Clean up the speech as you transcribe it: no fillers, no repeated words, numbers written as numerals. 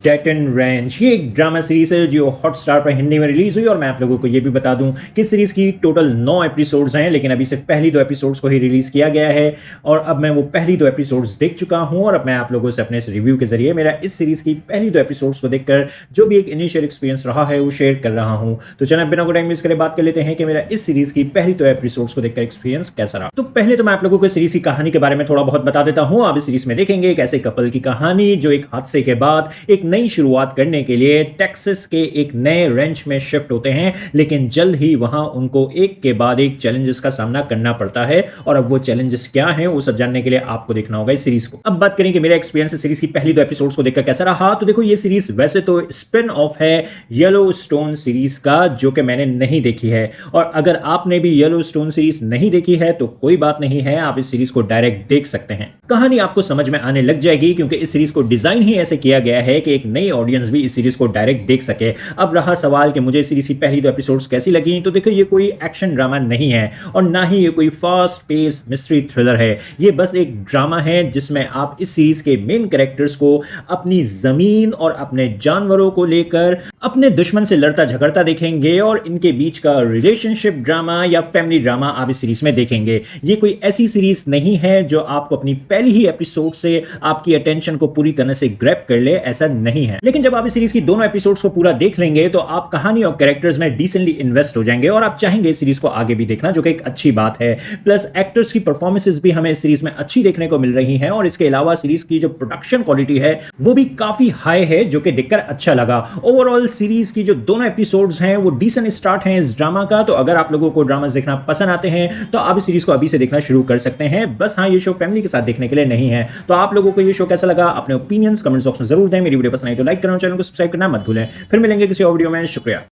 Date and range ये एक drama series है जो हॉटस्टार पर हिंदी में रिलीज हुई। और मैं आप लोगों को ये भी बता दूं कि सीरीज की टोटल 9 एपिसोड्स हैं, लेकिन अभी सिर्फ पहली 2 एपिसोड्स को ही रिलीज किया गया है। और अब मैं वो पहली 2 एपिसोड्स देख चुका हूं और अब मैं आप लोगों से अपने इस रिव्यू के जरिए मेरा इस सीरीज की पहली 2 एपिसोड्स को देखकर जो भी एक इनिशियल एक्सपीरियंस रहा है वो शेयर कर रहा हूं। तो चलो बिना कोई टाइम वेस्ट करे बात कर लेते हैं कि मेरा इस सीरीज की पहली 2 एपिसोड्स को देखकर एक्सपीरियंस कैसा रहा। तो पहले तो मैं आप लोगों को सीरीज की कहानी के बारे में थोड़ा बहुत बता देता हूं। आप इस सीरीज में देखेंगे एक ऐसे कपल की कहानी जो एक हादसे के बाद एक नई शुरुआत करने के लिए टेक्सास के एक नए रेंच में शिफ्ट होते हैं, लेकिन जल्द ही वहां उनको एक के बाद एक चैलेंजेस का सामना करना पड़ता है। और अब वो चैलेंजेस क्या हैं वो सब जानने के लिए आपको देखना होगा इस सीरीज को। अब बात करें कि मेरा एक्सपीरियंस इस सीरीज की पहली 2 एपिसोड्स को देखकर कैसा रहा। तो देखो, ये सीरीज वैसे तो स्पिन ऑफ है येलोस्टोन सीरीज का, जो कि मैंने नहीं देखी है। और अगर आपने भी येलोस्टोन सीरीज नहीं देखी है तो कोई बात नहीं है, आप इस सीरीज को डायरेक्ट देख सकते हैं। कहानी आपको समझ में आने लग जाएगी क्योंकि इस सीरीज को डिजाइन ही ऐसे किया गया है कि एक नई ऑडियंस भी इस सीरीज को डायरेक्ट देख सके। अब रहा सवाल कि मुझे सीरीज की पहली 2 एपिसोड्स कैसी लगी, तो देखो, ये कोई एक्शन ड्रामा नहीं है और ना ही ये कोई फास्ट पेस मिस्ट्री थ्रिलर है। ये बस एक ड्रामा है जिसमें आप इस सीरीज के मेन कैरेक्टर्स को अपनी जमीन और अपने जानवरों को लेकर अपने दुश्मन से लड़ता झगड़ता देखेंगे और इनके बीच का रिलेशनशिप ड्रामा या फैमिली ड्रामा आप इस सीरीज में देखेंगे। ये कोई ऐसी सीरीज नहीं है जो आपको अपनी पहली ही एपिसोड से आपकी अटेंशन को पूरी तरह से ग्रैब कर ले, ऐसा नहीं है। लेकिन जब आप इस सीरीज की दोनों एपिसोड्स को पूरा देख लेंगे तो आप कहानी और कैरेक्टर्स में डिसेंटली इन्वेस्ट हो जाएंगे और आप चाहेंगे इस सीरीज को आगे भी देखना, जो कि एक अच्छी बात है। प्लस एक्टर्स की परफॉर्मेंसेस भी हमें इस सीरीज में अच्छी देखने को मिल रही हैं और इसके अलावा सीरीज की जो प्रोडक्शन क्वालिटी है वो भी काफी हाई है, जो कि देखकर अच्छा लगा। ओवरऑल सीरीज की जो दोनों एपिसोड्स हैं वो डिसेंट स्टार्ट हैं इस ड्रामा का। तो अगर आप लोगों को ड्रामास देखना पसंद आते हैं तो आप इस सीरीज को अभी से देखना शुरू कर सकते हैं। बस हाँ, ये शो फैमिली के साथ देखने के लिए नहीं है। तो आप लोगों को ये शो कैसा लगा, अपने ओपिनियंस कमेंट्स बॉक्स में जरूर दें। मेरी वीडियो पसंद आई तो लाइक करना, चैनल को सब्सक्राइब करना मत भूलें। फिर मिलेंगे किसी और वीडियो में। शुक्रिया।